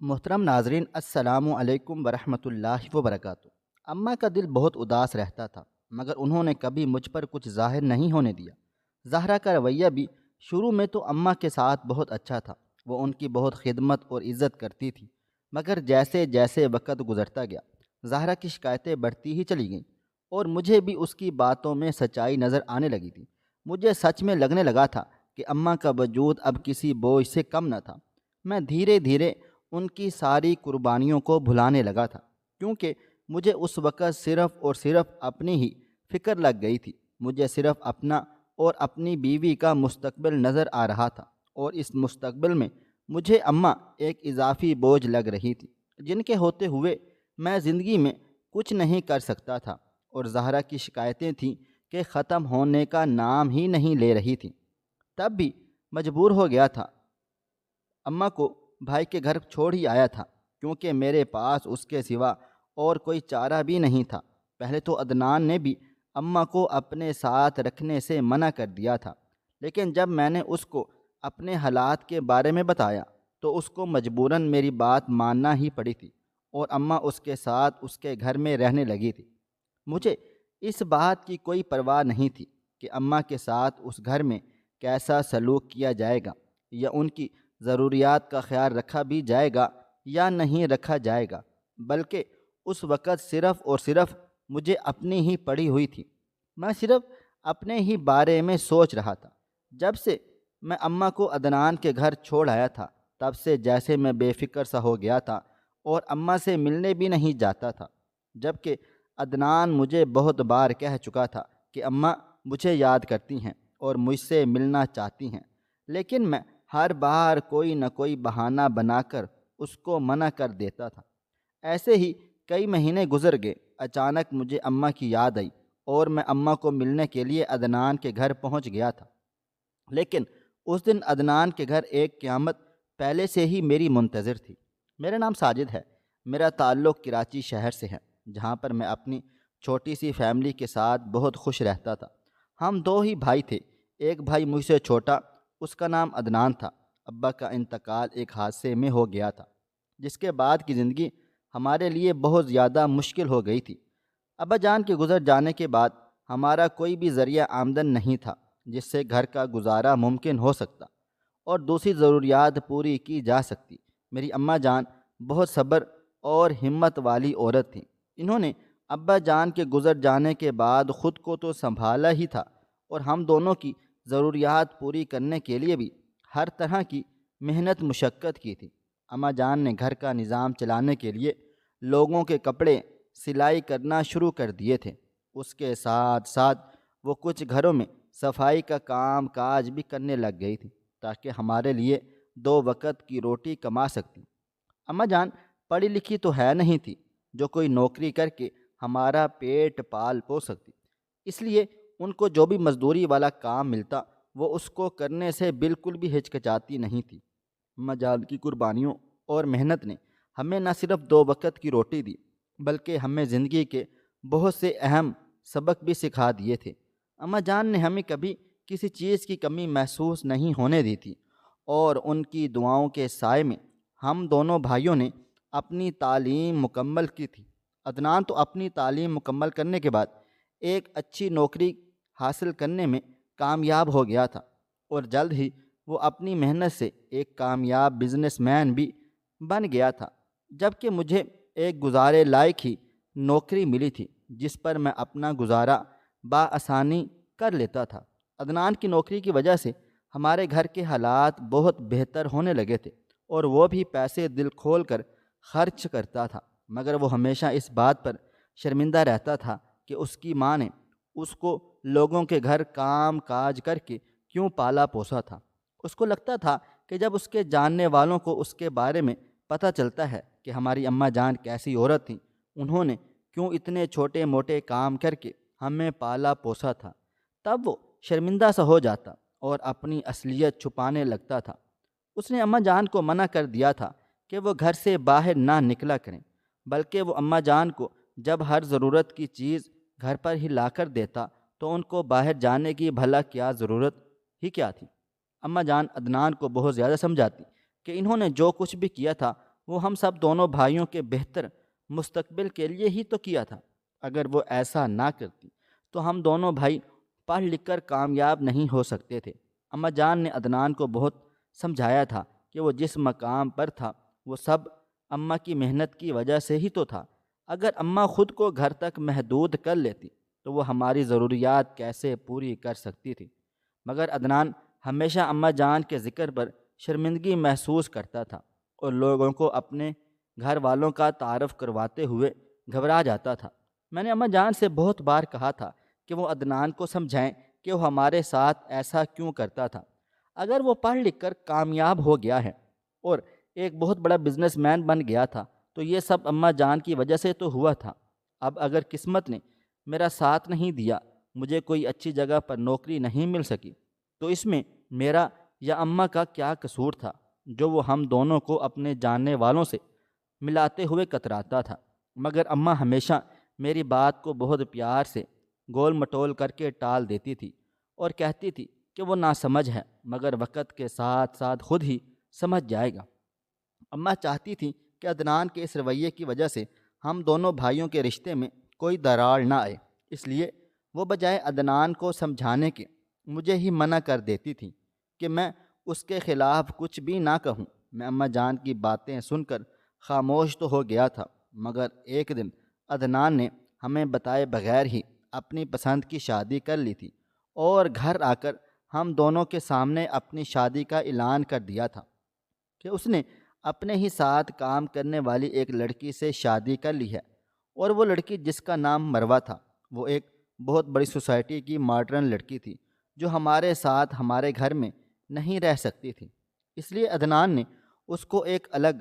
محترم ناظرین، السلام علیکم ورحمۃ اللہ وبرکاتہ۔ اماں کا دل بہت اداس رہتا تھا، مگر انہوں نے کبھی مجھ پر کچھ ظاہر نہیں ہونے دیا۔ زہرا کا رویہ بھی شروع میں تو اماں کے ساتھ بہت اچھا تھا، وہ ان کی بہت خدمت اور عزت کرتی تھی، مگر جیسے جیسے وقت گزرتا گیا زہرا کی شکایتیں بڑھتی ہی چلی گئیں، اور مجھے بھی اس کی باتوں میں سچائی نظر آنے لگی تھی۔ مجھے سچ میں لگنے لگا تھا کہ اماں کا وجود اب کسی بوجھ سے کم نہ تھا۔ میں دھیرے دھیرے ان کی ساری قربانیوں کو بھلانے لگا تھا، کیونکہ مجھے اس وقت صرف اور صرف اپنی ہی فکر لگ گئی تھی۔ مجھے صرف اپنا اور اپنی بیوی کا مستقبل نظر آ رہا تھا، اور اس مستقبل میں مجھے اماں ایک اضافی بوجھ لگ رہی تھی، جن کے ہوتے ہوئے میں زندگی میں کچھ نہیں کر سکتا تھا۔ اور زہرا کی شکایتیں تھیں کہ ختم ہونے کا نام ہی نہیں لے رہی تھیں۔ تب بھی مجبور ہو گیا تھا، اماں کو بھائی کے گھر چھوڑ ہی آیا تھا، کیونکہ میرے پاس اس کے سوا اور کوئی چارہ بھی نہیں تھا۔ پہلے تو عدنان نے بھی اماں کو اپنے ساتھ رکھنے سے منع کر دیا تھا، لیکن جب میں نے اس کو اپنے حالات کے بارے میں بتایا تو اس کو مجبوراً میری بات ماننا ہی پڑی تھی، اور اماں اس کے ساتھ اس کے گھر میں رہنے لگی تھی۔ مجھے اس بات کی کوئی پرواہ نہیں تھی کہ اماں کے ساتھ اس گھر میں کیسا سلوک کیا جائے گا، یا ان کی ضروریات کا خیال رکھا بھی جائے گا یا نہیں رکھا جائے گا، بلکہ اس وقت صرف اور صرف مجھے اپنی ہی پڑی ہوئی تھی۔ میں صرف اپنے ہی بارے میں سوچ رہا تھا۔ جب سے میں اماں کو عدنان کے گھر چھوڑ آیا تھا، تب سے جیسے میں بے فکر سا ہو گیا تھا اور اماں سے ملنے بھی نہیں جاتا تھا، جبکہ عدنان مجھے بہت بار کہہ چکا تھا کہ اماں مجھے یاد کرتی ہیں اور مجھ سے ملنا چاہتی ہیں، لیکن میں ہر بار کوئی نہ کوئی بہانہ بنا کر اس کو منع کر دیتا تھا۔ ایسے ہی کئی مہینے گزر گئے۔ اچانک مجھے اماں کی یاد آئی اور میں اماں کو ملنے کے لیے عدنان کے گھر پہنچ گیا تھا، لیکن اس دن عدنان کے گھر ایک قیامت پہلے سے ہی میری منتظر تھی۔ میرا نام ساجد ہے، میرا تعلق کراچی شہر سے ہے، جہاں پر میں اپنی چھوٹی سی فیملی کے ساتھ بہت خوش رہتا تھا۔ ہم دو ہی بھائی تھے، ایک بھائی مجھ سے چھوٹا، اس کا نام عدنان تھا۔ ابا کا انتقال ایک حادثے میں ہو گیا تھا، جس کے بعد کی زندگی ہمارے لیے بہت زیادہ مشکل ہو گئی تھی۔ ابا جان کے گزر جانے کے بعد ہمارا کوئی بھی ذریعہ آمدن نہیں تھا جس سے گھر کا گزارا ممکن ہو سکتا اور دوسری ضروریات پوری کی جا سکتی۔ میری اماں جان بہت صبر اور ہمت والی عورت تھیں۔ انہوں نے ابا جان کے گزر جانے کے بعد خود کو تو سنبھالا ہی تھا، اور ہم دونوں کی ضروریات پوری کرنے کے لیے بھی ہر طرح کی محنت مشقت کی تھی۔ اماں جان نے گھر کا نظام چلانے کے لیے لوگوں کے کپڑے سلائی کرنا شروع کر دیے تھے۔ اس کے ساتھ ساتھ وہ کچھ گھروں میں صفائی کا کام کاج بھی کرنے لگ گئی تھی، تاکہ ہمارے لیے دو وقت کی روٹی کما سکتی۔ اماں جان پڑھی لکھی تو ہے نہیں تھی جو کوئی نوکری کر کے ہمارا پیٹ پال پو سکتی، اس لیے ان کو جو بھی مزدوری والا کام ملتا وہ اس کو کرنے سے بالکل بھی ہچکچاتی نہیں تھی۔ اماں جان کی قربانیوں اور محنت نے ہمیں نہ صرف دو وقت کی روٹی دی، بلکہ ہمیں زندگی کے بہت سے اہم سبق بھی سکھا دیے تھے۔ اماں جان نے ہمیں کبھی کسی چیز کی کمی محسوس نہیں ہونے دی تھی، اور ان کی دعاؤں کے سائے میں ہم دونوں بھائیوں نے اپنی تعلیم مکمل کی تھی۔ عدنان تو اپنی تعلیم مکمل کرنے کے بعد ایک اچھی نوکری حاصل کرنے میں کامیاب ہو گیا تھا، اور جلد ہی وہ اپنی محنت سے ایک کامیاب بزنس مین بھی بن گیا تھا، جبکہ مجھے ایک گزارے لائق ہی نوکری ملی تھی جس پر میں اپنا گزارا بآسانی کر لیتا تھا۔ عدنان کی نوکری کی وجہ سے ہمارے گھر کے حالات بہت بہتر ہونے لگے تھے، اور وہ بھی پیسے دل کھول کر خرچ کرتا تھا، مگر وہ ہمیشہ اس بات پر شرمندہ رہتا تھا کہ اس کی ماں نے اس کو لوگوں کے گھر کام کاج کر کے کیوں پالا پوسا تھا۔ اس کو لگتا تھا کہ جب اس کے جاننے والوں کو اس کے بارے میں پتہ چلتا ہے کہ ہماری اماں جان کیسی عورت تھیں، انہوں نے کیوں اتنے چھوٹے موٹے کام کر کے ہمیں پالا پوسا تھا، تب وہ شرمندہ سا ہو جاتا اور اپنی اصلیت چھپانے لگتا تھا۔ اس نے اماں جان کو منع کر دیا تھا کہ وہ گھر سے باہر نہ نکلا کریں، بلکہ وہ اماں جان کو جب ہر ضرورت کی چیز گھر پر ہی لا کر دیتا تو ان کو باہر جانے کی بھلا کیا ضرورت ہی کیا تھی۔ اماں جان عدنان کو بہت زیادہ سمجھاتی کہ انہوں نے جو کچھ بھی کیا تھا وہ ہم سب دونوں بھائیوں کے بہتر مستقبل کے لیے ہی تو کیا تھا۔ اگر وہ ایسا نہ کرتی تو ہم دونوں بھائی پڑھ لکھ کر کامیاب نہیں ہو سکتے تھے۔ اماں جان نے عدنان کو بہت سمجھایا تھا کہ وہ جس مقام پر تھا وہ سب اماں کی محنت کی وجہ سے ہی تو تھا۔ اگر اماں خود کو گھر تک محدود کر لیتی تو وہ ہماری ضروریات کیسے پوری کر سکتی تھی؟ مگر عدنان ہمیشہ اماں جان کے ذکر پر شرمندگی محسوس کرتا تھا اور لوگوں کو اپنے گھر والوں کا تعارف کرواتے ہوئے گھبرا جاتا تھا۔ میں نے اماں جان سے بہت بار کہا تھا کہ وہ عدنان کو سمجھائیں کہ وہ ہمارے ساتھ ایسا کیوں کرتا تھا۔ اگر وہ پڑھ لکھ کر کامیاب ہو گیا ہے اور ایک بہت بڑا بزنس مین بن گیا تھا تو یہ سب اماں جان کی وجہ سے تو ہوا تھا۔ اب اگر قسمت نے میرا ساتھ نہیں دیا، مجھے کوئی اچھی جگہ پر نوکری نہیں مل سکی، تو اس میں میرا یا اماں کا کیا قصور تھا جو وہ ہم دونوں کو اپنے جاننے والوں سے ملاتے ہوئے کتراتا تھا؟ مگر اماں ہمیشہ میری بات کو بہت پیار سے گول مٹول کر کے ٹال دیتی تھی اور کہتی تھی کہ وہ ناسمجھ ہے، مگر وقت کے ساتھ ساتھ خود ہی سمجھ جائے گا۔ اماں چاہتی تھیں کہ عدنان کے اس رویے کی وجہ سے ہم دونوں بھائیوں کے رشتے میں کوئی دراڑ نہ آئے، اس لیے وہ بجائے عدنان کو سمجھانے کے مجھے ہی منع کر دیتی تھی کہ میں اس کے خلاف کچھ بھی نہ کہوں۔ میں اماں جان کی باتیں سن کر خاموش تو ہو گیا تھا، مگر ایک دن عدنان نے ہمیں بتائے بغیر ہی اپنی پسند کی شادی کر لی تھی اور گھر آ کر ہم دونوں کے سامنے اپنی شادی کا اعلان کر دیا تھا کہ اس نے اپنے ہی ساتھ کام کرنے والی ایک لڑکی سے شادی کر لی ہے، اور وہ لڑکی جس کا نام مروہ تھا وہ ایک بہت بڑی سوسائٹی کی ماڈرن لڑکی تھی جو ہمارے ساتھ ہمارے گھر میں نہیں رہ سکتی تھی۔ اس لیے عدنان نے اس کو ایک الگ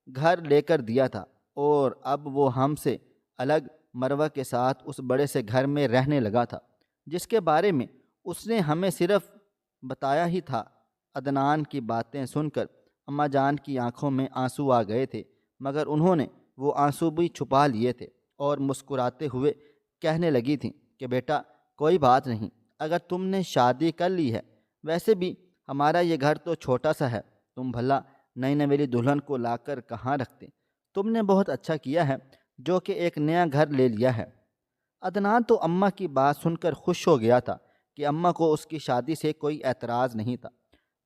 گھر لے کر دیا تھا اور اب وہ ہم سے الگ مروہ کے ساتھ اس بڑے سے گھر میں رہنے لگا تھا جس کے بارے میں اس نے ہمیں صرف بتایا ہی تھا۔ عدنان کی باتیں سن کر اماں جان کی آنکھوں میں آنسو آ گئے تھے، مگر انہوں نے وہ آنسو بھی چھپا لیے تھے اور مسکراتے ہوئے کہنے لگی تھیں کہ بیٹا کوئی بات نہیں، اگر تم نے شادی کر لی ہے، ویسے بھی ہمارا یہ گھر تو چھوٹا سا ہے، تم بھلا نئی نویلی دلہن کو لا کر کہاں رکھتے؟ تم نے بہت اچھا کیا ہے جو کہ ایک نیا گھر لے لیا ہے۔ عدنان تو اماں کی بات سن کر خوش ہو گیا تھا کہ اماں کو اس کی شادی سے کوئی اعتراض نہیں تھا،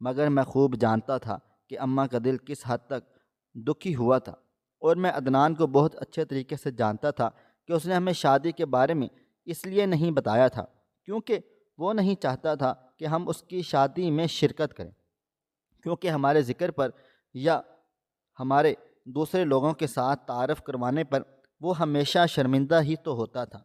مگر میں خوب جانتا تھا کہ اماں کا دل کس حد تک دکھی ہوا تھا، اور میں عدنان کو بہت اچھے طریقے سے جانتا تھا کہ اس نے ہمیں شادی کے بارے میں اس لیے نہیں بتایا تھا کیونکہ وہ نہیں چاہتا تھا کہ ہم اس کی شادی میں شرکت کریں، کیونکہ ہمارے ذکر پر یا ہمارے دوسرے لوگوں کے ساتھ تعارف کروانے پر وہ ہمیشہ شرمندہ ہی تو ہوتا تھا۔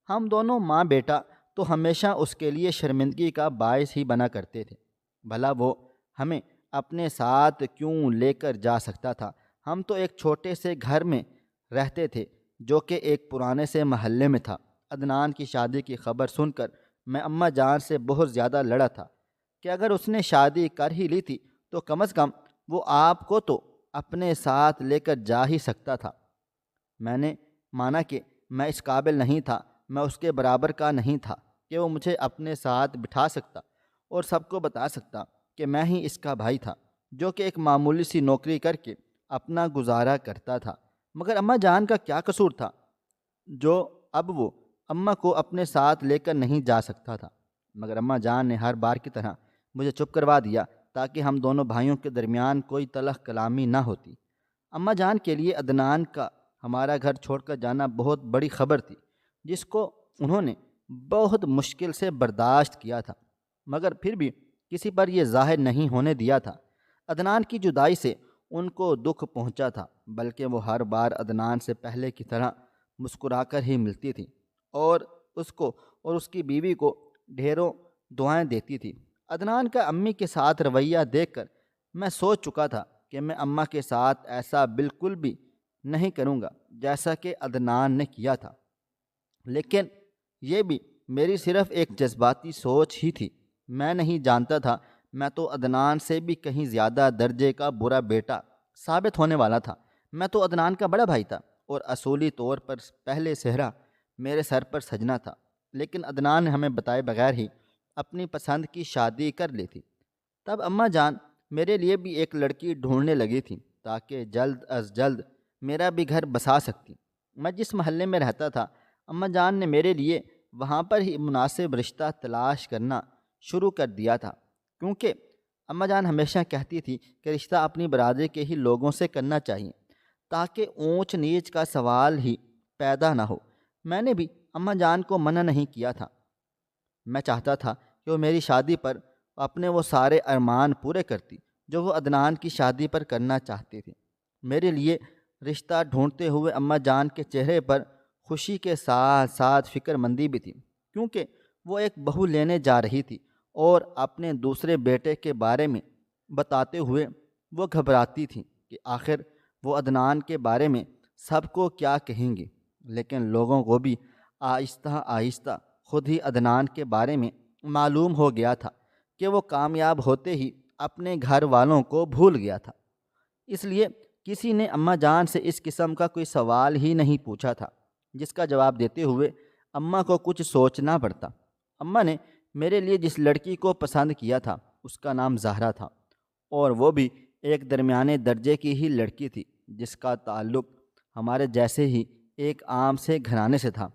ہم دونوں ماں بیٹا تو ہمیشہ اس کے لیے شرمندگی کا باعث ہی بنا کرتے تھے، بھلا وہ ہمیں اپنے ساتھ کیوں لے کر جا سکتا تھا؟ ہم تو ایک چھوٹے سے گھر میں رہتے تھے جو کہ ایک پرانے سے محلے میں تھا۔ عدنان کی شادی کی خبر سن کر میں اماں جان سے بہت زیادہ لڑا تھا کہ اگر اس نے شادی کر ہی لی تھی تو کم از کم وہ آپ کو تو اپنے ساتھ لے کر جا ہی سکتا تھا۔ میں نے مانا کہ میں اس قابل نہیں تھا، میں اس کے برابر کا نہیں تھا کہ وہ مجھے اپنے ساتھ بٹھا سکتا اور سب کو بتا سکتا کہ میں ہی اس کا بھائی تھا جو کہ ایک معمولی سی نوکری کر کے اپنا گزارا کرتا تھا۔ مگر اماں جان کا کیا قصور تھا جو اب وہ اماں کو اپنے ساتھ لے کر نہیں جا سکتا تھا؟ مگر اماں جان نے ہر بار کی طرح مجھے چپ کروا دیا تاکہ ہم دونوں بھائیوں کے درمیان کوئی تلخ کلامی نہ ہوتی۔ اماں جان کے لیے عدنان کا ہمارا گھر چھوڑ کر جانا بہت بڑی خبر تھی جس کو انہوں نے بہت مشکل سے برداشت کیا تھا، مگر پھر بھی کسی پر یہ ظاہر نہیں ہونے دیا تھا۔ عدنان کی جدائی سے ان کو دکھ پہنچا تھا، بلکہ وہ ہر بار عدنان سے پہلے کی طرح مسکرا کر ہی ملتی تھی اور اس کو اور اس کی بیوی کو ڈھیروں دعائیں دیتی تھی۔ عدنان کا امی کے ساتھ رویہ دیکھ کر میں سوچ چکا تھا کہ میں اماں کے ساتھ ایسا بالکل بھی نہیں کروں گا جیسا کہ عدنان نے کیا تھا، لیکن یہ بھی میری صرف ایک جذباتی سوچ ہی تھی۔ میں نہیں جانتا تھا، میں تو عدنان سے بھی کہیں زیادہ درجے کا برا بیٹا ثابت ہونے والا تھا۔ میں تو عدنان کا بڑا بھائی تھا اور اصولی طور پر پہلے صحرا میرے سر پر سجنا تھا، لیکن عدنان نے ہمیں بتائے بغیر ہی اپنی پسند کی شادی کر لی تھی۔ تب اماں جان میرے لیے بھی ایک لڑکی ڈھونڈنے لگی تھی تاکہ جلد از جلد میرا بھی گھر بسا سکتی۔ میں جس محلے میں رہتا تھا، اماں جان نے میرے لیے وہاں پر ہی مناسب رشتہ تلاش کرنا شروع کر دیا تھا، کیونکہ اماں جان ہمیشہ کہتی تھی کہ رشتہ اپنی برادری کے ہی لوگوں سے کرنا چاہیے تاکہ اونچ نیچ کا سوال ہی پیدا نہ ہو۔ میں نے بھی اماں جان کو منع نہیں کیا تھا۔ میں چاہتا تھا کہ وہ میری شادی پر اپنے وہ سارے ارمان پورے کرتی جو وہ عدنان کی شادی پر کرنا چاہتے تھے۔ میرے لیے رشتہ ڈھونڈتے ہوئے اماں جان کے چہرے پر خوشی کے ساتھ ساتھ فکر مندی بھی تھی، کیونکہ وہ ایک بہو لینے جا رہی تھی اور اپنے دوسرے بیٹے کے بارے میں بتاتے ہوئے وہ گھبراتی تھی کہ آخر وہ عدنان کے بارے میں سب کو کیا کہیں گی۔ لیکن لوگوں کو بھی آہستہ آہستہ خود ہی عدنان کے بارے میں معلوم ہو گیا تھا کہ وہ کامیاب ہوتے ہی اپنے گھر والوں کو بھول گیا تھا، اس لیے کسی نے اماں جان سے اس قسم کا کوئی سوال ہی نہیں پوچھا تھا جس کا جواب دیتے ہوئے اماں کو کچھ سوچنا پڑتا۔ اماں نے میرے لیے جس لڑکی کو پسند کیا تھا اس کا نام زہرا تھا، اور وہ بھی ایک درمیانے درجے کی ہی لڑکی تھی جس کا تعلق ہمارے جیسے ہی ایک عام سے گھرانے سے تھا۔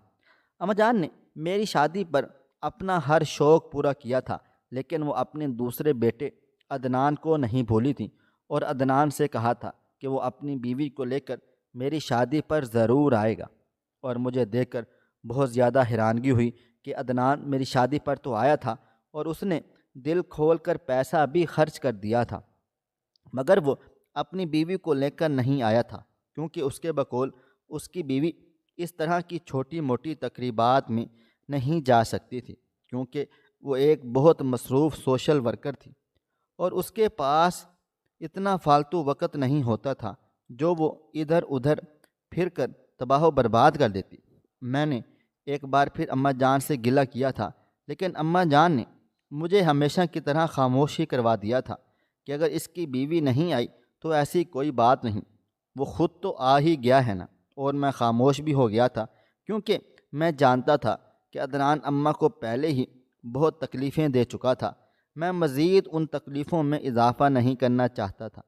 اماں جان نے میری شادی پر اپنا ہر شوق پورا کیا تھا، لیکن وہ اپنے دوسرے بیٹے عدنان کو نہیں بھولی تھیں اور عدنان سے کہا تھا کہ وہ اپنی بیوی کو لے کر میری شادی پر ضرور آئے گا۔ اور مجھے دیکھ کر بہت زیادہ حیرانگی ہوئی کہ عدنان میری شادی پر تو آیا تھا اور اس نے دل کھول کر پیسہ بھی خرچ کر دیا تھا، مگر وہ اپنی بیوی کو لے کر نہیں آیا تھا، کیونکہ اس کے بقول اس کی بیوی اس طرح کی چھوٹی موٹی تقریبات میں نہیں جا سکتی تھی، کیونکہ وہ ایک بہت مصروف سوشل ورکر تھی اور اس کے پاس اتنا فالتو وقت نہیں ہوتا تھا جو وہ ادھر ادھر پھر کر تباہ و برباد کر دیتی۔ میں نے ایک بار پھر اماں جان سے گلہ کیا تھا، لیکن اماں جان نے مجھے ہمیشہ کی طرح خاموش ہی کروا دیا تھا کہ اگر اس کی بیوی نہیں آئی تو ایسی کوئی بات نہیں، وہ خود تو آ ہی گیا ہے نا۔ اور میں خاموش بھی ہو گیا تھا، کیونکہ میں جانتا تھا کہ عدنان اماں کو پہلے ہی بہت تکلیفیں دے چکا تھا۔ میں مزید ان تکلیفوں میں اضافہ نہیں کرنا چاہتا تھا۔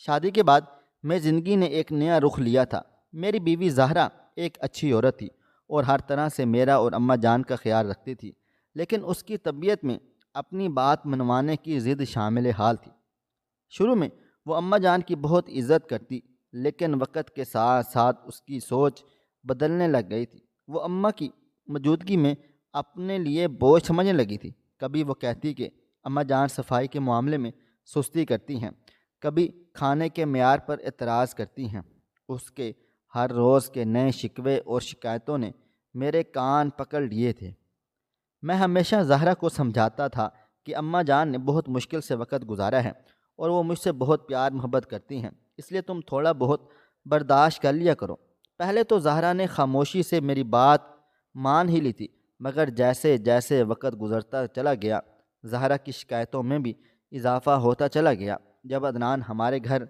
شادی کے بعد میں زندگی نے ایک نیا رخ لیا تھا۔ میری بیوی زہرا ایک اچھی عورت تھی اور ہر طرح سے میرا اور اماں جان کا خیال رکھتی تھی، لیکن اس کی طبیعت میں اپنی بات منوانے کی ضد شامل حال تھی۔ شروع میں وہ اماں جان کی بہت عزت کرتی، لیکن وقت کے ساتھ ساتھ اس کی سوچ بدلنے لگ گئی تھی۔ وہ اماں کی موجودگی میں اپنے لیے بوجھ سمجھنے لگی تھی۔ کبھی وہ کہتی کہ اماں جان صفائی کے معاملے میں سستی کرتی ہیں، کبھی کھانے کے معیار پر اعتراض کرتی ہیں۔ اس کے ہر روز کے نئے شکوے اور شکایتوں نے میرے کان پکڑ لیے تھے۔ میں ہمیشہ زہرا کو سمجھاتا تھا کہ اماں جان نے بہت مشکل سے وقت گزارا ہے اور وہ مجھ سے بہت پیار محبت کرتی ہیں، اس لیے تم تھوڑا بہت برداشت کر لیا کرو۔ پہلے تو زہرا نے خاموشی سے میری بات مان ہی لی تھی، مگر جیسے جیسے وقت گزرتا چلا گیا زہرا کی شکایتوں میں بھی اضافہ ہوتا چلا گیا۔ جب عدنان ہمارے گھر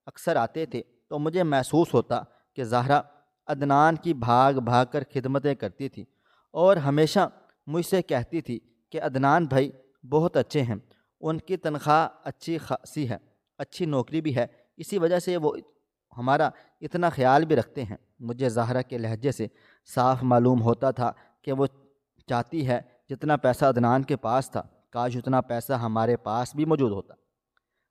اکثر آتے تھے تو مجھے محسوس ہوتا کہ زہرا عدنان کی بھاگ بھاگ کر خدمتیں کرتی تھی اور ہمیشہ مجھ سے کہتی تھی کہ عدنان بھائی بہت اچھے ہیں، ان کی تنخواہ اچھی خاصی ہے، اچھی نوکری بھی ہے، اسی وجہ سے وہ ہمارا اتنا خیال بھی رکھتے ہیں۔ مجھے زہرا کے لہجے سے صاف معلوم ہوتا تھا کہ وہ چاہتی ہے جتنا پیسہ عدنان کے پاس تھا کاش اتنا پیسہ ہمارے پاس بھی موجود ہوتا۔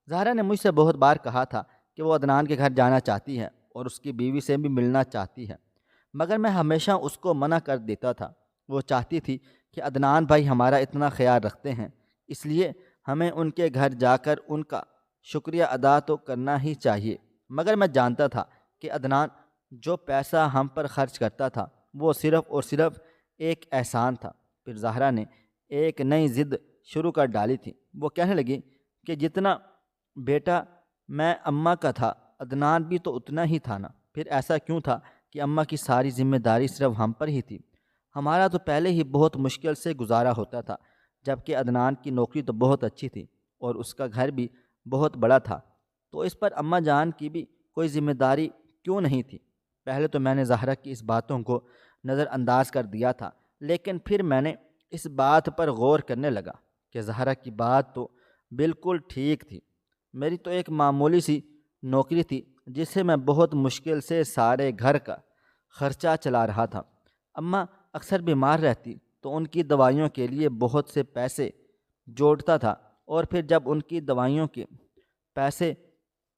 زہرا نے مجھ سے بہت بار کہا تھا کہ وہ عدنان کے گھر جانا چاہتی ہے اور اس کی بیوی سے بھی ملنا چاہتی ہے، مگر میں ہمیشہ اس کو منع کر دیتا تھا۔ وہ چاہتی تھی کہ عدنان بھائی ہمارا اتنا خیال رکھتے ہیں، اس لیے ہمیں ان کے گھر جا کر ان کا شکریہ ادا تو کرنا ہی چاہیے۔ مگر میں جانتا تھا کہ عدنان جو پیسہ ہم پر خرچ کرتا تھا وہ صرف اور صرف ایک احسان تھا۔ پھر زہرا نے ایک نئی ضد شروع کر ڈالی تھی۔ وہ کہنے لگی کہ جتنا بیٹا میں اماں کا تھا عدنان بھی تو اتنا ہی تھا نا، پھر ایسا کیوں تھا کہ اماں کی ساری ذمہ داری صرف ہم پر ہی تھی؟ ہمارا تو پہلے ہی بہت مشکل سے گزارا ہوتا تھا، جبکہ عدنان کی نوکری تو بہت اچھی تھی اور اس کا گھر بھی بہت بڑا تھا، تو اس پر اماں جان کی بھی کوئی ذمہ داری کیوں نہیں تھی؟ پہلے تو میں نے زہرا کی اس باتوں کو نظر انداز کر دیا تھا، لیکن پھر میں نے اس بات پر غور کرنے لگا کہ زہرا کی بات تو بالکل ٹھیک تھی۔ میری تو ایک معمولی سی نوکری تھی جس سے میں بہت مشکل سے سارے گھر کا خرچہ چلا رہا تھا۔ اماں اکثر بیمار رہتی تو ان کی دوائیوں کے لیے بہت سے پیسے جوڑتا تھا، اور پھر جب ان کی دوائیوں کے پیسے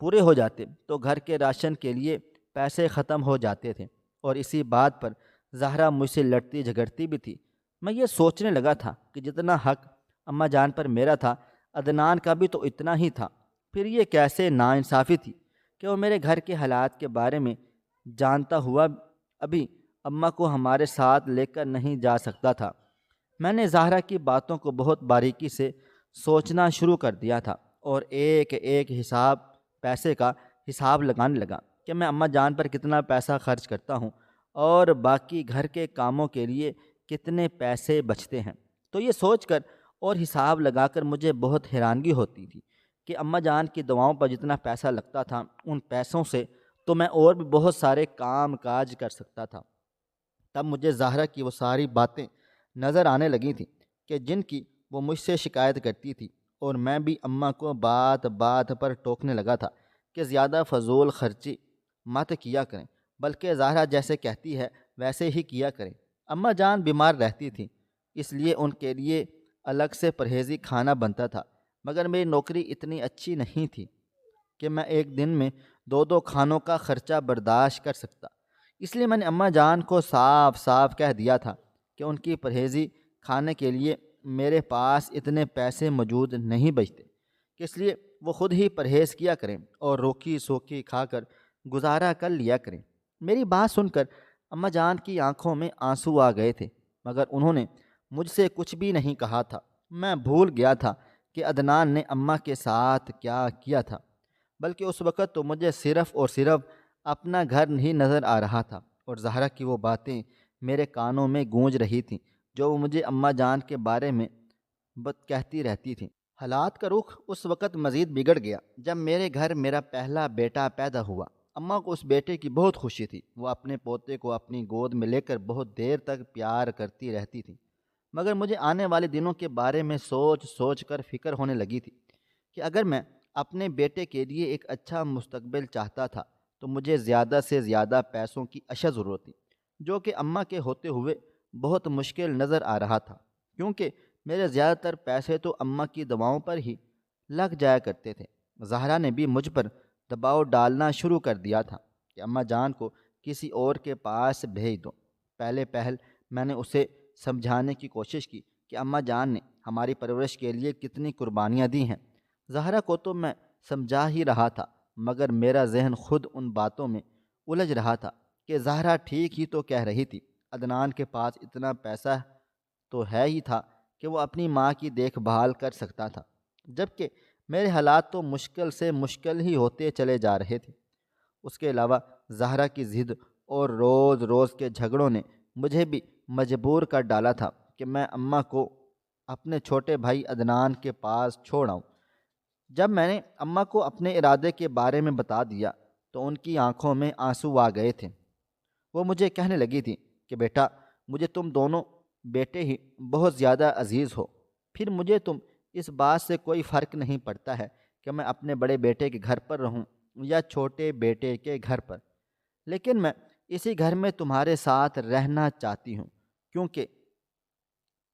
پورے ہو جاتے تو گھر کے راشن کے لیے پیسے ختم ہو جاتے تھے، اور اسی بات پر زہرا مجھ سے لڑتی جھگڑتی بھی تھی۔ میں یہ سوچنے لگا تھا کہ جتنا حق اماں جان پر میرا تھا، عدنان کا بھی تو اتنا ہی تھا۔ پھر یہ کیسے ناانصافی تھی کہ وہ میرے گھر کے حالات کے بارے میں جانتا ہوا ابھی اماں کو ہمارے ساتھ لے کر نہیں جا سکتا تھا۔ میں نے زہرا کی باتوں کو بہت باریکی سے سوچنا شروع کر دیا تھا، اور ایک ایک پیسے کا حساب لگانے لگا کہ میں اماں جان پر کتنا پیسہ خرچ کرتا ہوں اور باقی گھر کے کاموں کے لیے کتنے پیسے بچتے ہیں۔ تو یہ سوچ کر اور حساب لگا کر مجھے بہت حیرانگی ہوتی تھی کہ اماں جان کی دواؤں پر جتنا پیسہ لگتا تھا، ان پیسوں سے تو میں اور بھی بہت سارے کام کاج کر سکتا تھا۔ تب مجھے زہرا کی وہ ساری باتیں نظر آنے لگی تھیں کہ جن کی وہ مجھ سے شکایت کرتی تھی، اور میں بھی اماں کو بات بات پر ٹوکنے لگا تھا کہ زیادہ فضول خرچی مت کیا کریں، بلکہ زہرا جیسے کہتی ہے ویسے ہی کیا کریں۔ اماں جان بیمار رہتی تھیں، اس لیے ان کے لیے الگ سے پرہیزی کھانا بنتا تھا، مگر میری نوکری اتنی اچھی نہیں تھی کہ میں ایک دن میں دو دو کھانوں کا خرچہ برداشت کر سکتا۔ اس لیے میں نے اماں جان کو صاف صاف کہہ دیا تھا کہ ان کی پرہیزی کھانے کے لیے میرے پاس اتنے پیسے موجود نہیں بچتے، کہ اس لیے وہ خود ہی پرہیز کیا کریں اور روکی سوکھی کھا کر گزارا کر لیا کریں۔ میری بات سن کر اماں جان کی آنکھوں میں آنسو آ گئے تھے، مگر انہوں نے مجھ سے کچھ بھی نہیں کہا تھا۔ میں بھول گیا تھا کہ عدنان نے اماں کے ساتھ کیا کیا تھا، بلکہ اس وقت تو مجھے صرف اور صرف اپنا گھر نہیں نظر آ رہا تھا، اور زہرا کی وہ باتیں میرے کانوں میں گونج رہی تھیں جو وہ مجھے اماں جان کے بارے میں کہتی رہتی تھیں۔ حالات کا رخ اس وقت مزید بگڑ گیا جب میرے گھر میرا پہلا بیٹا پیدا ہوا۔ اماں کو اس بیٹے کی بہت خوشی تھی، وہ اپنے پوتے کو اپنی گود میں لے کر بہت دیر تک پیار کرتی رہتی تھی، مگر مجھے آنے والے دنوں کے بارے میں سوچ سوچ کر فکر ہونے لگی تھی کہ اگر میں اپنے بیٹے کے لیے ایک اچھا مستقبل چاہتا تھا تو مجھے زیادہ سے زیادہ پیسوں کی اشد ضرورت تھی، جو کہ اماں کے ہوتے ہوئے بہت مشکل نظر آ رہا تھا، کیونکہ میرے زیادہ تر پیسے تو اماں کی دواؤں پر ہی لگ جایا کرتے تھے۔ زہرا نے بھی مجھ پر دباؤ ڈالنا شروع کر دیا تھا کہ اماں جان کو کسی اور کے پاس بھیج دو۔ پہل میں نے اسے سمجھانے کی کوشش کی کہ اماں جان نے ہماری پرورش کے لیے کتنی قربانیاں دی ہیں۔ زہرا کو تو میں سمجھا ہی رہا تھا، مگر میرا ذہن خود ان باتوں میں الجھ رہا تھا کہ زہرا ٹھیک ہی تو کہہ رہی تھی۔ عدنان کے پاس اتنا پیسہ تو ہے ہی تھا کہ وہ اپنی ماں کی دیکھ بھال کر سکتا تھا، جبکہ میرے حالات تو مشکل سے مشکل ہی ہوتے چلے جا رہے تھے۔ اس کے علاوہ زہرا کی ضد اور روز روز کے جھگڑوں نے مجھے بھی مجبور کر ڈالا تھا کہ میں اماں کو اپنے چھوٹے بھائی عدنان کے پاس چھوڑ آؤں۔ جب میں نے اماں کو اپنے ارادے کے بارے میں بتا دیا تو ان کی آنکھوں میں آنسو آ گئے تھے۔ وہ مجھے کہنے لگی تھی کہ بیٹا، مجھے تم دونوں بیٹے ہی بہت زیادہ عزیز ہو، پھر مجھے تم اس بات سے کوئی فرق نہیں پڑتا ہے کہ میں اپنے بڑے بیٹے کے گھر پر رہوں یا چھوٹے بیٹے کے گھر پر، لیکن میں اسی گھر میں تمہارے ساتھ رہنا چاہتی ہوں، کیونکہ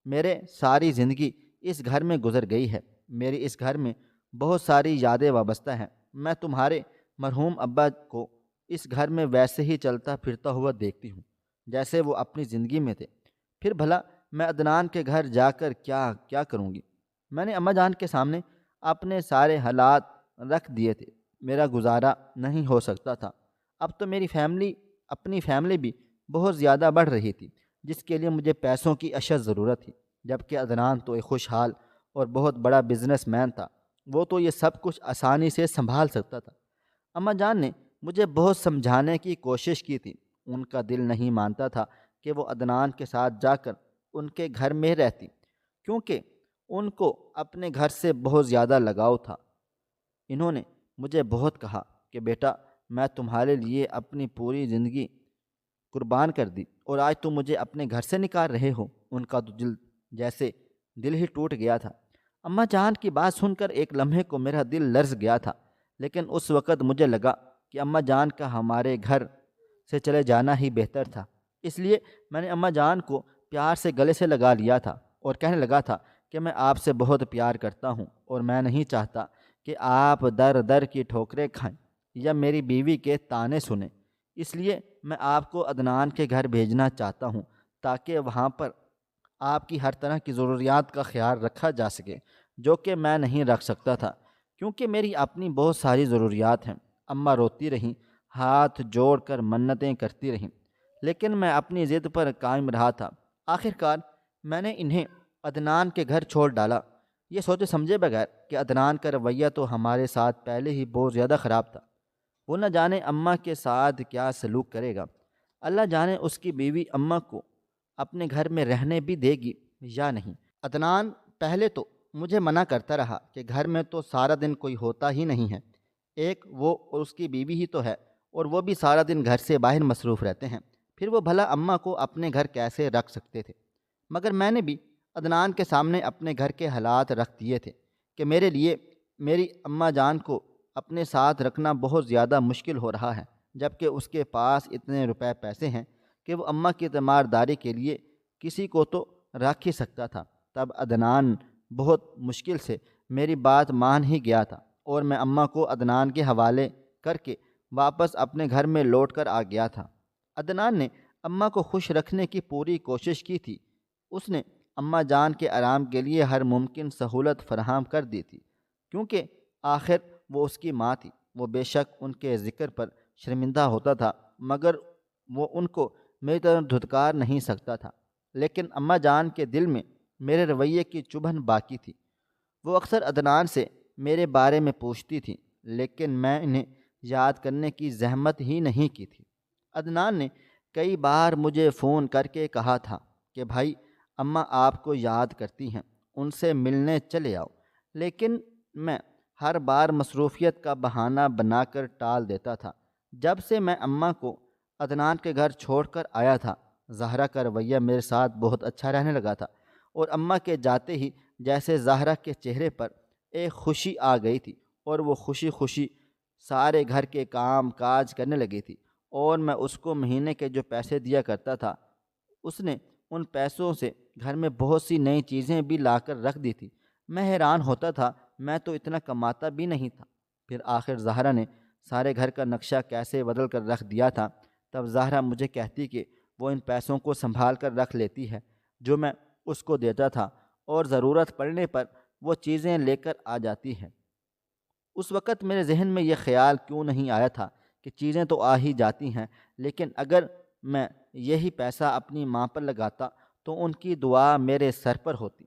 میرے ساری زندگی اس گھر میں گزر گئی ہے۔ میری اس گھر میں بہت ساری یادیں وابستہ ہیں۔ میں تمہارے مرحوم ابا کو اس گھر میں ویسے ہی چلتا پھرتا ہوا دیکھتی ہوں جیسے وہ اپنی زندگی میں تھے، پھر بھلا میں عدنان کے گھر جا کر کیا کروں گی؟ میں نے اماں جان کے سامنے اپنے سارے حالات رکھ دیے تھے۔ میرا گزارا نہیں ہو سکتا تھا۔ اب تو میری اپنی فیملی بھی بہت زیادہ بڑھ رہی تھی، جس کے لیے مجھے پیسوں کی اشد ضرورت تھی، جبکہ عدنان تو ایک خوشحال اور بہت بڑا بزنس مین تھا، وہ تو یہ سب کچھ آسانی سے سنبھال سکتا تھا۔ اماں جان نے مجھے بہت سمجھانے کی کوشش کی تھی، ان کا دل نہیں مانتا تھا کہ وہ عدنان کے ساتھ جا کر ان کے گھر میں رہتی، کیونکہ ان کو اپنے گھر سے بہت زیادہ لگاؤ تھا۔ انہوں نے مجھے بہت کہا کہ بیٹا، میں تمہارے لیے اپنی پوری زندگی قربان کر دی اور آج تم مجھے اپنے گھر سے نکال رہے ہو۔ ان کا تو جیسے دل ہی ٹوٹ گیا تھا۔ اماں جان کی بات سن کر ایک لمحے کو میرا دل لرز گیا تھا، لیکن اس وقت مجھے لگا کہ اماں جان کا ہمارے گھر سے چلے جانا ہی بہتر تھا۔ اس لیے میں نے اماں جان کو پیار سے گلے سے لگا لیا تھا اور کہنے لگا تھا کہ میں آپ سے بہت پیار کرتا ہوں اور میں نہیں چاہتا کہ آپ در در کی ٹھوکریں کھائیں یا میری بیوی کے طعنے سنیں۔ اس لیے میں آپ کو عدنان کے گھر بھیجنا چاہتا ہوں تاکہ وہاں پر آپ کی ہر طرح کی ضروریات کا خیال رکھا جا سکے، جو کہ میں نہیں رکھ سکتا تھا کیونکہ میری اپنی بہت ساری ضروریات ہیں۔ اماں روتی رہیں، ہاتھ جوڑ کر منتیں کرتی رہیں، لیکن میں اپنی ضد پر قائم رہا تھا۔ آخر کار میں نے انہیں عدنان کے گھر چھوڑ ڈالا، یہ سوچے سمجھے بغیر کہ عدنان کا رویہ تو ہمارے ساتھ پہلے ہی بہت زیادہ خراب تھا، وہ نہ جانے اماں کے ساتھ کیا سلوک کرے گا۔ اللہ جانے اس کی بیوی اماں کو اپنے گھر میں رہنے بھی دے گی یا نہیں۔ عدنان پہلے تو مجھے منع کرتا رہا کہ گھر میں تو سارا دن کوئی ہوتا ہی نہیں ہے، ایک وہ اور اس کی بیوی ہی تو ہے، اور وہ بھی سارا دن گھر سے باہر مصروف رہتے ہیں، پھر وہ بھلا اماں کو اپنے گھر کیسے رکھ سکتے تھے۔ مگر میں نے بھی عدنان کے سامنے اپنے گھر کے حالات رکھ دیے تھے کہ میرے لیے میری اماں جان کو اپنے ساتھ رکھنا بہت زیادہ مشکل ہو رہا ہے، جبکہ اس کے پاس اتنے روپے پیسے ہیں کہ وہ اماں کی تیمارداری کے لیے کسی کو تو رکھ ہی سکتا تھا۔ تب عدنان بہت مشکل سے میری بات مان ہی گیا تھا اور میں اماں کو عدنان کے حوالے کر کے واپس اپنے گھر میں لوٹ کر آ گیا تھا۔ عدنان نے اماں کو خوش رکھنے کی پوری کوشش کی تھی، اس نے اماں جان کے آرام کے لیے ہر ممکن سہولت فراہم کر دی تھی، کیونکہ آخر وہ اس کی ماں تھی۔ وہ بے شک ان کے ذکر پر شرمندہ ہوتا تھا، مگر وہ ان کو میری طرح دھتکار نہیں سکتا تھا۔ لیکن اماں جان کے دل میں میرے رویے کی چبھن باقی تھی۔ وہ اکثر عدنان سے میرے بارے میں پوچھتی تھی، لیکن میں انہیں یاد کرنے کی زحمت ہی نہیں کی تھی۔ عدنان نے کئی بار مجھے فون کر کے کہا تھا کہ بھائی اماں آپ کو یاد کرتی ہیں، ان سے ملنے چلے آؤ، لیکن میں ہر بار مصروفیت کا بہانہ بنا کر ٹال دیتا تھا۔ جب سے میں اماں کو عدنان کے گھر چھوڑ کر آیا تھا، زہرا کا رویہ میرے ساتھ بہت اچھا رہنے لگا تھا، اور اماں کے جاتے ہی جیسے زہرا کے چہرے پر ایک خوشی آ گئی تھی اور وہ خوشی خوشی سارے گھر کے کام کاج کرنے لگی تھی، اور میں اس کو مہینے کے جو پیسے دیا کرتا تھا، اس نے ان پیسوں سے گھر میں بہت سی نئی چیزیں بھی لا کر رکھ دی تھی۔ میں حیران ہوتا تھا، میں تو اتنا کماتا بھی نہیں تھا۔ پھر آخر زہرا نے سارے گھر کا نقشہ کیسے بدل کر رکھ دیا تھا۔ تب زہرا مجھے کہتی کہ وہ ان پیسوں کو سنبھال کر رکھ لیتی ہے جو میں اس کو دیتا تھا، اور ضرورت پڑنے پر وہ چیزیں لے کر آ جاتی ہے۔ اس وقت میرے ذہن میں یہ خیال کیوں نہیں آیا تھا کہ چیزیں تو آ ہی جاتی ہیں، لیکن اگر میں یہی پیسہ اپنی ماں پر لگاتا تو ان کی دعا میرے سر پر ہوتی۔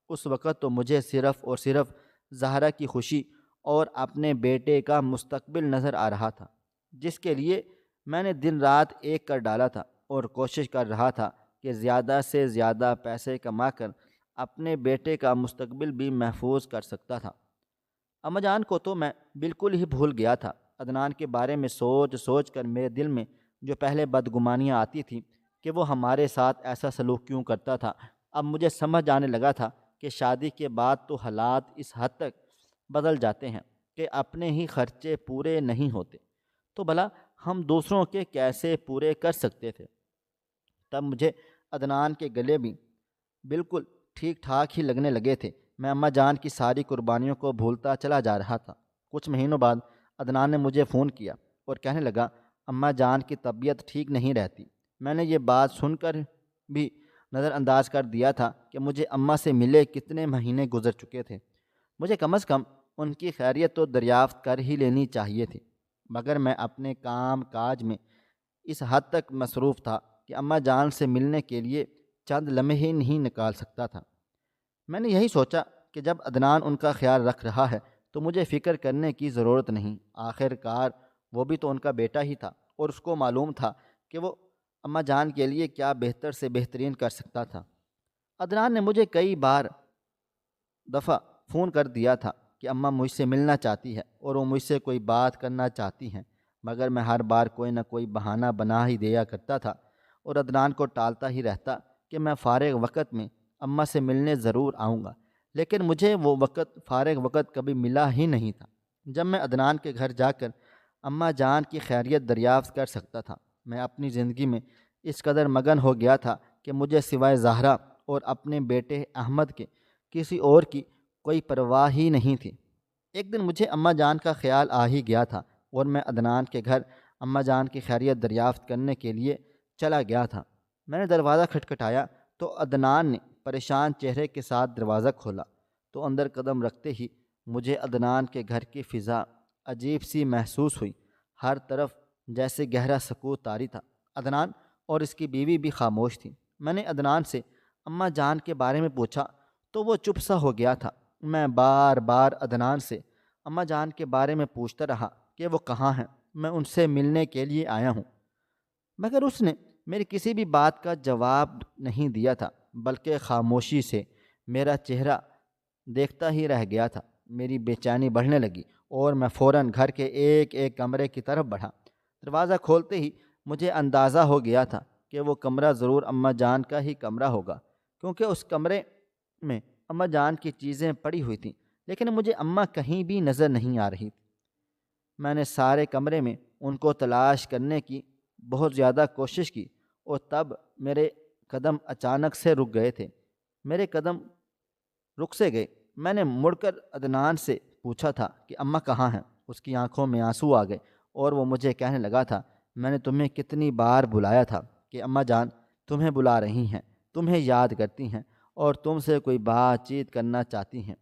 اس وقت تو مجھے صرف اور صرف زہرا کی خوشی اور اپنے بیٹے کا مستقبل نظر آ رہا تھا، جس کے لیے میں نے دن رات ایک کر ڈالا تھا اور کوشش کر رہا تھا کہ زیادہ سے زیادہ پیسے کما کر اپنے بیٹے کا مستقبل بھی محفوظ کر سکتا تھا۔ اماں جان کو تو میں بالکل ہی بھول گیا تھا۔ عدنان کے بارے میں سوچ سوچ کر میرے دل میں جو پہلے بدگمانیاں آتی تھیں کہ وہ ہمارے ساتھ ایسا سلوک کیوں کرتا تھا، اب مجھے سمجھ آنے لگا تھا کہ شادی کے بعد تو حالات اس حد تک بدل جاتے ہیں کہ اپنے ہی خرچے پورے نہیں ہوتے تو بھلا ہم دوسروں کے کیسے پورے کر سکتے تھے۔ تب مجھے عدنان کے گلے بھی بالکل ٹھیک ٹھاک ہی لگنے لگے تھے۔ میں اماں جان کی ساری قربانیوں کو بھولتا چلا جا رہا تھا۔ کچھ مہینوں بعد عدنان نے مجھے فون کیا اور کہنے لگا اماں جان کی طبیعت ٹھیک نہیں رہتی۔ میں نے یہ بات سن کر بھی نظر انداز کر دیا تھا کہ مجھے اماں سے ملے کتنے مہینے گزر چکے تھے، مجھے کم از کم ان کی خیریت تو دریافت کر ہی لینی چاہیے تھی، مگر میں اپنے کام کاج میں اس حد تک مصروف تھا کہ اماں جان سے ملنے کے لیے چند لمحے نہیں نکال سکتا تھا۔ میں نے یہی سوچا کہ جب عدنان ان کا خیال رکھ رہا ہے تو مجھے فکر کرنے کی ضرورت نہیں۔ آخر کار وہ بھی تو ان کا بیٹا ہی تھا اور اس کو معلوم تھا کہ وہ اماں جان کے لیے کیا بہتر سے بہترین کر سکتا تھا۔ عدنان نے مجھے کئی دفعہ فون کر دیا تھا کہ اماں مجھ سے ملنا چاہتی ہے اور وہ مجھ سے کوئی بات کرنا چاہتی ہیں، مگر میں ہر بار کوئی نہ کوئی بہانہ بنا ہی دیا کرتا تھا اور عدنان کو ٹالتا ہی رہتا کہ میں فارغ وقت میں اماں سے ملنے ضرور آؤں گا، لیکن مجھے وہ فارغ وقت کبھی ملا ہی نہیں تھا۔ جب میں عدنان کے گھر جا کر اماں جان کی خیریت دریافت کر سکتا تھا، میں اپنی زندگی میں اس قدر مگن ہو گیا تھا کہ مجھے سوائے زہرا اور اپنے بیٹے احمد کے کسی اور کی کوئی پرواہ ہی نہیں تھی۔ ایک دن مجھے اماں جان کا خیال آ ہی گیا تھا اور میں عدنان کے گھر اماں جان کی خیریت دریافت کرنے کے لیے چلا گیا تھا۔ میں نے دروازہ کھٹکھٹایا تو عدنان نے پریشان چہرے کے ساتھ دروازہ کھولا، تو اندر قدم رکھتے ہی مجھے عدنان کے گھر کی فضا عجیب سی محسوس ہوئی۔ ہر طرف جیسے گہرا سکوت طاری تھا۔ عدنان اور اس کی بیوی بھی خاموش تھی۔ میں نے عدنان سے اماں جان کے بارے میں پوچھا تو وہ چپ سا ہو گیا تھا۔ میں بار بار عدنان سے اماں جان کے بارے میں پوچھتا رہا کہ وہ کہاں ہیں، میں ان سے ملنے کے لیے آیا ہوں، مگر اس نے میری کسی بھی بات کا جواب نہیں دیا تھا، بلکہ خاموشی سے میرا چہرہ دیکھتا ہی رہ گیا تھا۔ میری بے چینی بڑھنے لگی اور میں فوراً گھر کے ایک ایک کمرے کی طرف بڑھا۔ دروازہ کھولتے ہی مجھے اندازہ ہو گیا تھا کہ وہ کمرہ ضرور اماں جان کا ہی کمرہ ہوگا، کیونکہ اس کمرے میں اماں جان کی چیزیں پڑی ہوئی تھیں، لیکن مجھے اماں کہیں بھی نظر نہیں آ رہی تھی۔ میں نے سارے کمرے میں ان کو تلاش کرنے کی بہت زیادہ کوشش کی، اور تب میرے قدم اچانک سے رک گئے تھے۔ میرے قدم رک سے گئے۔ میں نے مڑ کر عدنان سے پوچھا تھا کہ اماں کہاں ہیں؟ اس کی آنکھوں میں آنسو آ گئے اور وہ مجھے کہنے لگا تھا، میں نے تمہیں کتنی بار بلایا تھا کہ اماں جان تمہیں بلا رہی ہیں، تمہیں یاد کرتی ہیں اور تم سے کوئی بات چیت کرنا چاہتی ہیں،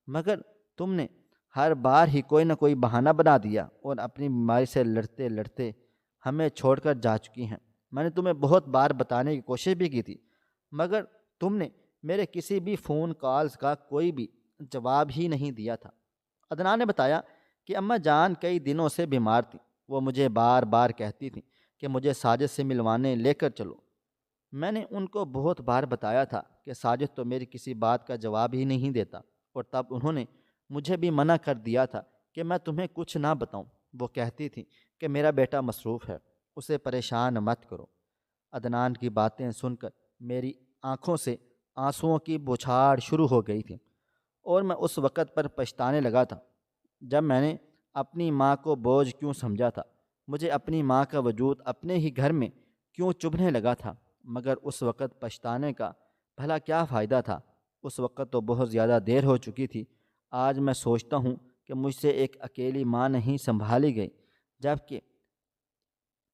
مگر تم نے ہر بار ہی کوئی نہ کوئی بہانہ بنا دیا اور اپنی بیماری سے لڑتے لڑتے ہمیں چھوڑ کر جا چکی ہیں۔ میں نے تمہیں بہت بار بتانے کی کوشش بھی کی تھی، مگر تم نے میرے کسی بھی فون کالز کا کوئی بھی جواب ہی نہیں دیا تھا۔ عدنان نے بتایا کہ اماں جان کئی دنوں سے بیمار تھیں۔ وہ مجھے بار بار کہتی تھیں کہ مجھے ساجد سے ملوانے لے کر چلو۔ میں نے ان کو بہت بار بتایا تھا کہ ساجد تو میری کسی بات کا جواب ہی نہیں دیتا، اور تب انہوں نے مجھے بھی منع کر دیا تھا کہ میں تمہیں کچھ نہ بتاؤں۔ وہ کہتی تھیں کہ میرا بیٹا مصروف ہے، اسے پریشان مت کرو۔ عدنان کی باتیں سن کر میری آنکھوں سے آنسوؤں کی بوچھاڑ شروع ہو گئی تھی، اور میں اس وقت پر پچھتانے لگا تھا جب میں نے اپنی ماں کو بوجھ کیوں سمجھا تھا۔ مجھے اپنی ماں کا وجود اپنے ہی گھر میں کیوں چبھنے لگا تھا، مگر اس وقت پچھتانے کا بھلا کیا فائدہ تھا؟ اس وقت تو بہت زیادہ دیر ہو چکی تھی۔ آج میں سوچتا ہوں کہ مجھ سے ایک اکیلی ماں نہیں سنبھالی گئی، جبکہ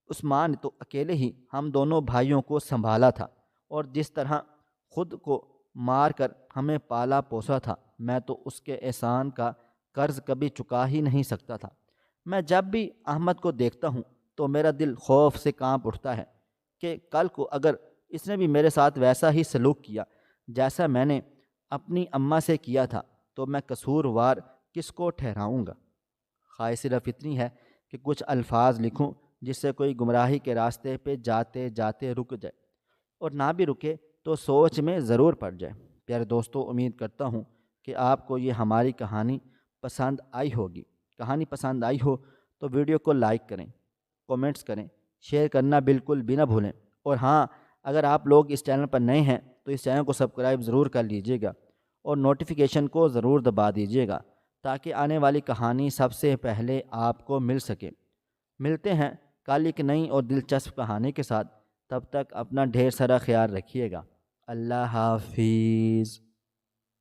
اس ماں نے تو اکیلے ہی ہم دونوں بھائیوں کو سنبھالا تھا، اور جس طرح خود کو مار کر ہمیں پالا پوسا تھا، میں تو اس کے احسان کا قرض کبھی چکا ہی نہیں سکتا تھا۔ میں جب بھی احمد کو دیکھتا ہوں تو میرا دل خوف سے کانپ اٹھتا ہے کہ کل کو اگر اس نے بھی میرے ساتھ ویسا ہی سلوک کیا جیسا میں نے اپنی اماں سے کیا تھا، تو میں قصوروار کس کو ٹھہراؤں گا؟ خواہش صرف اتنی ہے کہ کچھ الفاظ لکھوں جس سے کوئی گمراہی کے راستے پہ جاتے جاتے رک جائے، اور نہ بھی رکے تو سوچ میں ضرور پڑ جائے۔ پیارے دوستو، امید کرتا ہوں کہ آپ کو یہ ہماری کہانی پسند آئی ہوگی۔ کہانی پسند آئی ہو تو ویڈیو کو لائک کریں، کومنٹس کریں، شیئر کرنا بالکل بھی نہ بھولیں، اور ہاں، اگر آپ لوگ اس چینل پر نئے ہیں تو اس چینل کو سبسکرائب ضرور کر لیجئے گا اور نوٹیفیکیشن کو ضرور دبا دیجئے گا تاکہ آنے والی کہانی سب سے پہلے آپ کو مل سکے۔ ملتے ہیں کل ایک نئی اور دلچسپ کہانی کے ساتھ۔ تب تک اپنا ڈھیر سارا خیال رکھیے گا۔ اللہ حافظ۔